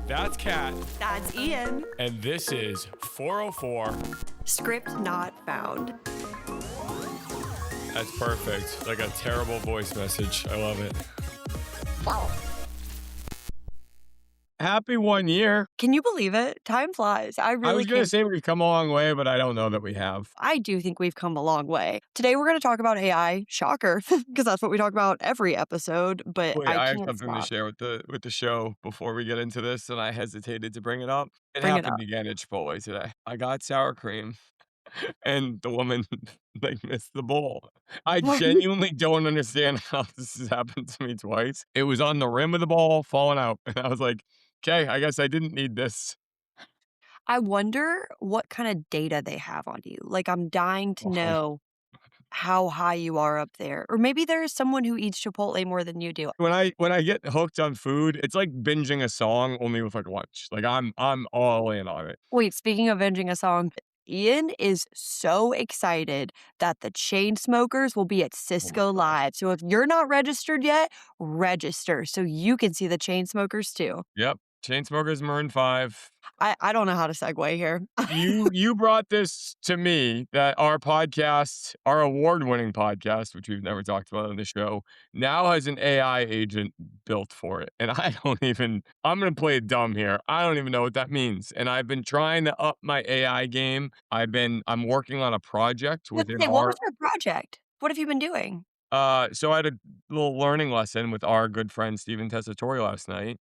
That's Kat. That's Ian. And this is 404. Script not found. That's perfect. Like a terrible voice message. I love it. Wow. Happy 1 year. Can you believe it? Time flies. I was going to say we've come a long way, but I don't know that we have. I do think we've come a long way. Today we're going to talk about AI. Shocker, because that's what we talk about every episode. But Wait, I I have can't something to stop. share with the show before we get into this, and I hesitated to bring it up. It Bring it happened up. again at Chipotle today. I got sour cream, and the woman like missed the bowl. I genuinely don't understand how this has happened to me twice. It was on the rim of the bowl, falling out, and I was like, "Okay, I guess I didn't need this." I wonder what kind of data they have on you. Like, I'm dying to know how high you are up there. Or maybe there is someone who eats Chipotle more than you do. When I get hooked on food, it's like binging a song only with like lunch. Like I'm all in on it. Wait, speaking of binging a song, Ian is so excited that the Chainsmokers will be at Cisco God. Live. So if you're not registered yet, register so you can see the Chainsmokers too. Yep. Chainsmokers, Maroon 5. I don't know how to segue here. You brought this to me that our podcast, our award-winning podcast, which we've never talked about on the show, now has an AI agent built for it. And I'm going to play it dumb here. I don't even know what that means. And I've been trying to up my AI game. I'm working on a project within What was your project? What have you been doing? So I had a little learning lesson with our good friend Steven Tessitore last night.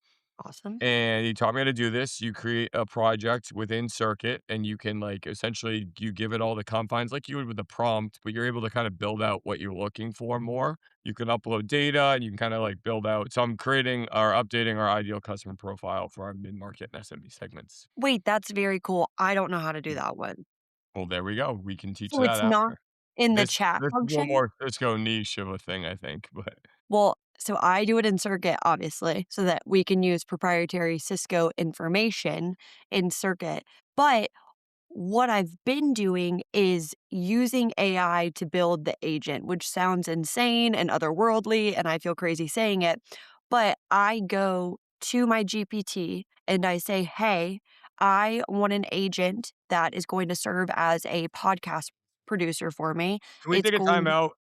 Awesome. And he taught me how to do this. You create a project within Circuit, and you can essentially you give it all the confines like you would with a prompt, but you're able to kind of build out what you're looking for more. You can upload data, and you can kind of build out. So I'm creating or updating our ideal customer profile for our mid-market and SMB segments. Wait, that's very cool. I don't know how to do that one. Well, there we go. We can teach So that it's not after. in the This chat is one function? more Cisco niche of a thing, I think, but. Well, so I do it in Circuit, obviously, so that we can use proprietary Cisco information in Circuit. But what I've been doing is using AI to build the agent, which sounds insane and otherworldly, and I feel crazy saying it. But I go to my GPT and I say, hey, I want an agent that is going to serve as a podcast producer for me. Can we It's take a going time out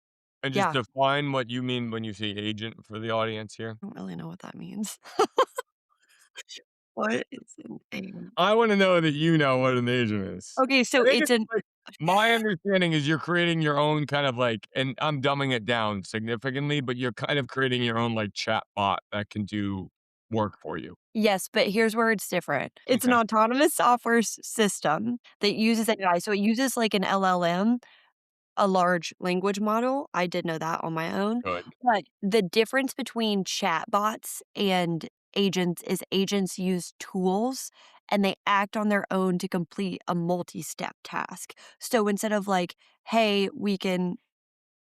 and just Yeah, define what you mean when you say agent for the audience here? I don't really know what that means. What is an agent? I wanna know that you know what an agent is. Okay, I so think it's it's an my understanding is you're creating your own kind of and I'm dumbing it down significantly, but you're kind of creating your own chatbot that can do work for you. Yes, but here's where it's different. It's an Okay, autonomous software system that uses AI. So it uses like an LLM, a large language model. I did know that on my own. good. But the difference between chatbots and agents is agents use tools and they act on their own to complete a multi-step task. So instead of hey, we can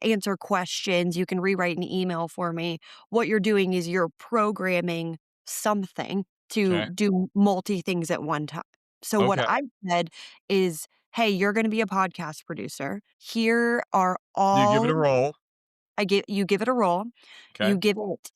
answer questions, you can rewrite an email for me, what you're doing is you're programming something to Okay, do multi things at one time. So what okay. I said is, hey, you're going to be a podcast producer. Here are You give it a all roll. you give it a role, Okay, you give it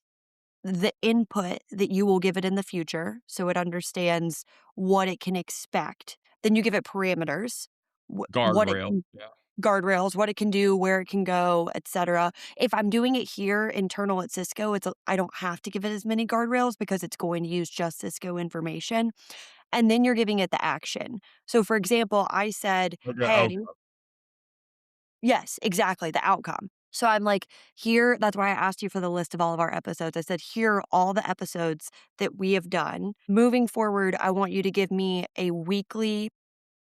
the input that you will give it in the future so it understands what it can expect. Then you give it parameters, what it guardrail. can Yeah, guardrails, what it can do, where it can go, etc. If I'm doing it here internal at Cisco, I don't have to give it as many guardrails because it's going to use just Cisco information. And then you're giving it the action. So for example, I said, like a hey, outcome. yes, exactly, the outcome. So I'm like, here, that's why I asked you for the list of all of our episodes. I said, here are all the episodes that we have done. Moving forward, I want you to give me a weekly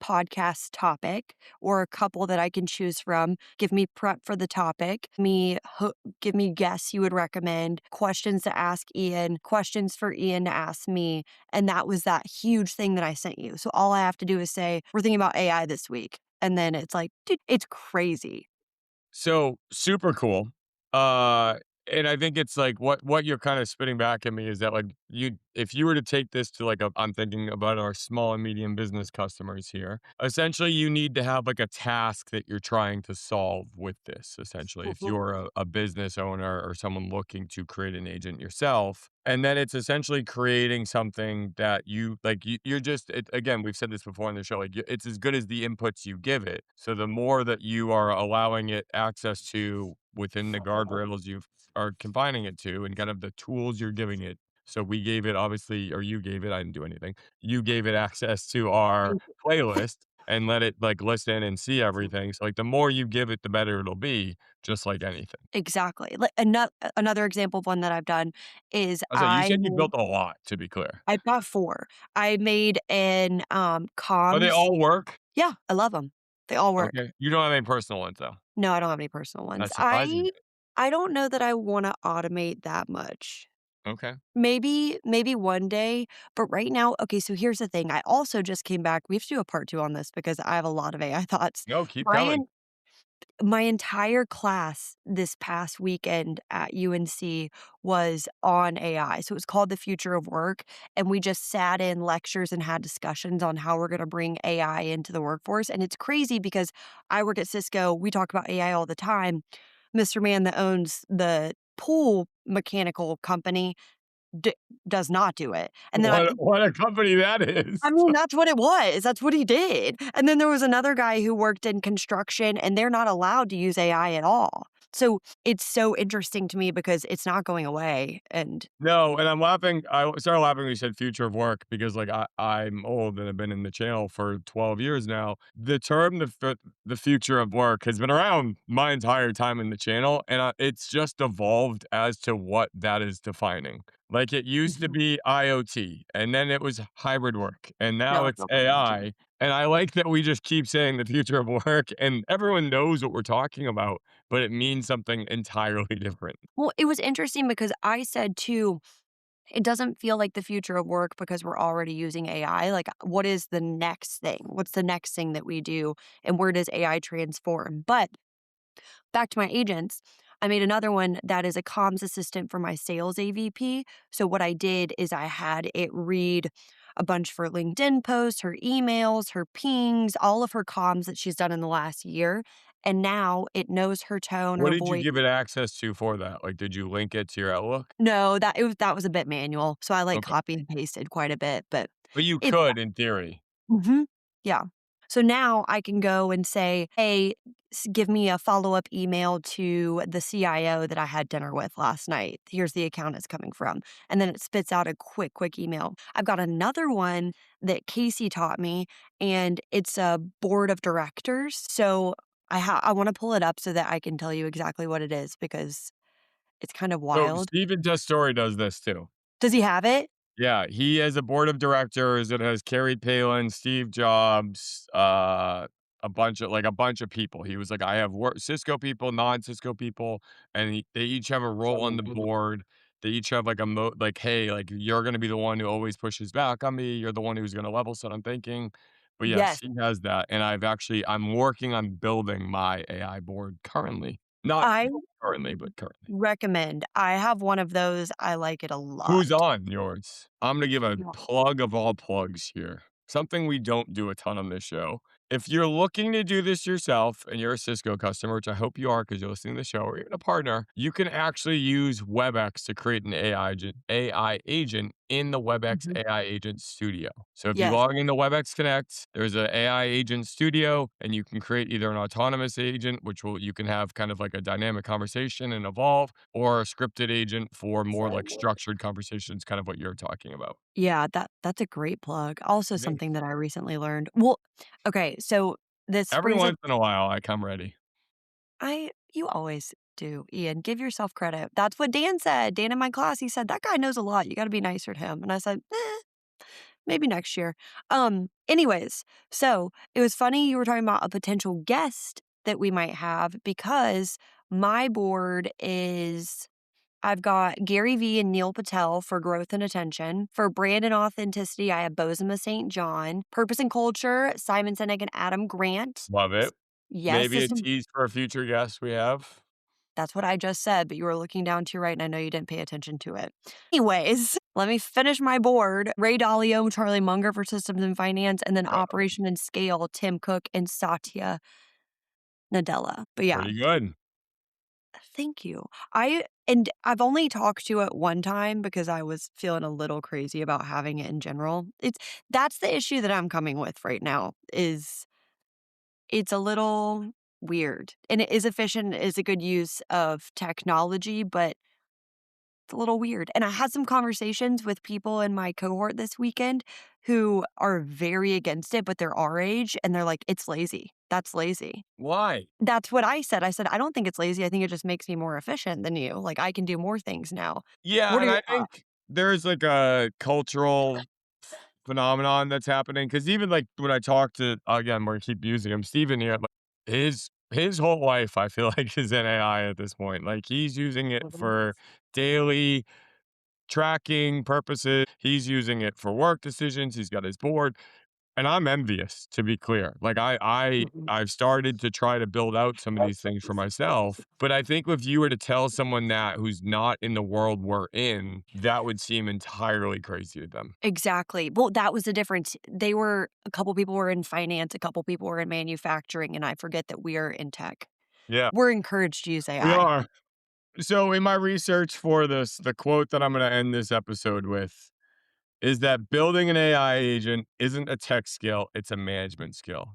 podcast topic or a couple that I can choose from. Give me prep for the topic. Give me guests you would recommend, questions to ask Ian, questions for Ian to ask me. And that was that huge thing that I sent you. So all I have to do is say, we're thinking about AI this week. And then it's like, dude, it's crazy. So super cool. Uh, And I think it's like what you're kind of spitting back at me is that like you if you were to take this to like a I'm thinking about our small and medium business customers here. Essentially, you need to have like a task that you're trying to solve with this. Essentially, if Mhm. you're a business owner or someone looking to create an agent yourself, and then it's essentially creating something that you like you're just again, we've said this before on the show, like it's as good as the inputs you give it. So the more that you are allowing it access to within the guardrails you are confining it to and kind of the tools you're giving it. So we gave it obviously, or you gave it, I didn't do anything. You gave it access to our playlist and let it like listen and see everything. So like the more you give it, the better it'll be, just like anything. Exactly. Like another example of one that I've done is I was like, you said you built a lot, to be clear. I've got 4. I made an, Oh, they comms. all work? Yeah, I love them. They all work. Okay. You don't have any personal ones though. No, I don't have any personal ones. That's surprising. I don't know that I wanna automate that much. Okay. Maybe one day, but right now okay, so here's the thing, I also just came back we have to do a part 2 on this because I have a lot of AI thoughts. No, keep coming. Brian My entire class this past weekend at UNC was on AI. So it was called The Future of Work. And we just sat in lectures and had discussions on how we're going to bring AI into the workforce. And it's crazy because I work at Cisco. We talk about AI all the time. Mr. Man that owns the pool mechanical company d- does not do it. And then What a company that is. I mean, that's what it was. That's what he did. And then there was another guy who worked in construction, and they're not allowed to use AI at all. So it's so interesting to me because it's not going away. And No, and I'm laughing. I started laughing when you said future of work because, like, I'm old and I've been in the channel for 12 years now. The term the future of work has been around my entire time in the channel, and it's just evolved as to what that is defining. Like, it used to Mhm. be IoT, and then it was hybrid work, and Now now it's it's not technology. AI. And I like that we just keep saying the future of work, and everyone knows what we're talking about, but it means something entirely different. Well, it was interesting because I said too, it doesn't feel like the future of work because we're already using AI. Like, what is the next thing? What's the next thing that we do? And where does AI transform? But back to my agents, I made another one that is a comms assistant for my sales AVP. So what I did is I had it read a bunch for LinkedIn posts, her emails, her pings, all of her comms that she's done in the last year. And now it knows her tone, What her did you voice. give it access to for that? Like, did you link it to your Outlook? No, that was a bit manual. So I like Okay. copied and pasted quite a bit, but But you it's could in theory. Mhm. Yeah. So now I can go and say, "Hey, give me a follow-up email to the CIO that I had dinner with last night. Here's the account it's coming from." And then it spits out a quick email. I've got another one that Casey taught me, and it's a board of directors. So I wanna pull it up so that I can tell you exactly what it is because it's kind of So wild. Steven Testori does this too. Does he have it? Yeah, he has a board of directors that has Carrie Palin, Steve Jobs, a bunch of people. He was like, I have Cisco people, non-Cisco people, and they each have a role on the board. They each have like like, hey, like you're gonna be the one who always pushes back on me. You're the one who's gonna level set on thinking. But yes, Yes. he has that, and I'm working on building my AI board currently. Not I currently, but currently. recommend. I have one of those. I like it a Who's lot. on yours? I'm gonna give a Yeah. plug of all plugs here. Something we don't do a ton on this show. If you're looking to do this yourself and you're a Cisco customer, which I hope you are because you're listening to the show, or even a partner, you can actually use Webex to create an AI agent in the Webex Mhm. AI Agent Studio. So if you Yes. log into Webex Connect, there's an AI Agent Studio, and you can create either an autonomous agent, which will you can have kind of like a dynamic conversation and evolve, or a scripted agent for more like structured conversations, kind of what you're talking about. Yeah, that's a great plug. Also Thanks. something that I recently learned. Well, okay, so this Every brings up once in a while, I come ready. I you always do, Ian. Give yourself credit. That's what Dan said. Dan in my class, he said, "That guy knows a lot. You gotta be nicer to him." And I said, maybe next year." Anyways, so it was funny you were talking about a potential guest that we might have because my board is I've got Gary Vee and Neil Patel for growth and attention. For brand and authenticity, I have Bozema St. John. Purpose and culture, Simon Sinek and Adam Grant. Love it. Yes, Maybe a system tease for a future guest we have. That's what I just said, but you were looking down to your right, and I know you didn't pay attention to it. Anyways, let me finish my board. Ray Dalio, Charlie Munger for Systems and Finance, and then Operation and Scale, Tim Cook and Satya Nadella. But yeah, Pretty good. thank you. I've only talked to it one time because I was feeling a little crazy about having it in general. That's the issue that I'm coming with right now is it's a little weird. And it is efficient, it is a good use of technology, but it's a little weird. And I had some conversations with people in my cohort this weekend who are very against it, but they're our age and they're like, it's lazy. That's lazy. Why? That's what I said. I said, I don't think it's lazy. I think it just makes me more efficient than you. Like I can do more things now. Yeah, What are and your I thoughts? think there's like a cultural phenomenon that's happening because even like when I talk to again, we're gonna keep using him, Steven here, like his whole life I feel like is in AI at this point. Like he's using it Mhm. for daily tracking purposes. He's using it for work decisions. He's got his board. And I'm envious, to be clear. Like Mhm. I've started to try to build out some of these things for myself. But I think if you were to tell someone that who's not in the world we're in, that would seem entirely crazy to them. Exactly. Well, that was the difference. A couple people were in finance, a couple people were in manufacturing, and I forget that we are in tech. Yeah, We're encouraged to use we AI. are. So in my research for this, the quote that I'm going to end this episode with is that building an AI agent isn't a tech skill, it's a management skill.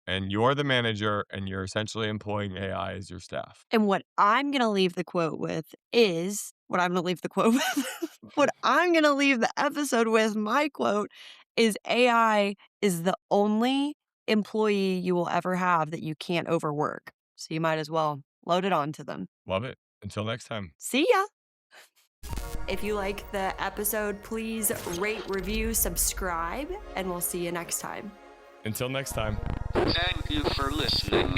And you're the manager and you're essentially employing AI as your staff. And what I'm going to leave the quote with is what I'm going to leave the quote with. What I'm going to leave the episode with, my quote is AI is the only employee you will ever have that you can't overwork. So you might as well load it onto them. Love it. Until next time. See ya. If you like the episode, please rate, review, subscribe, and we'll see you next time. Until next time. Thank you for listening.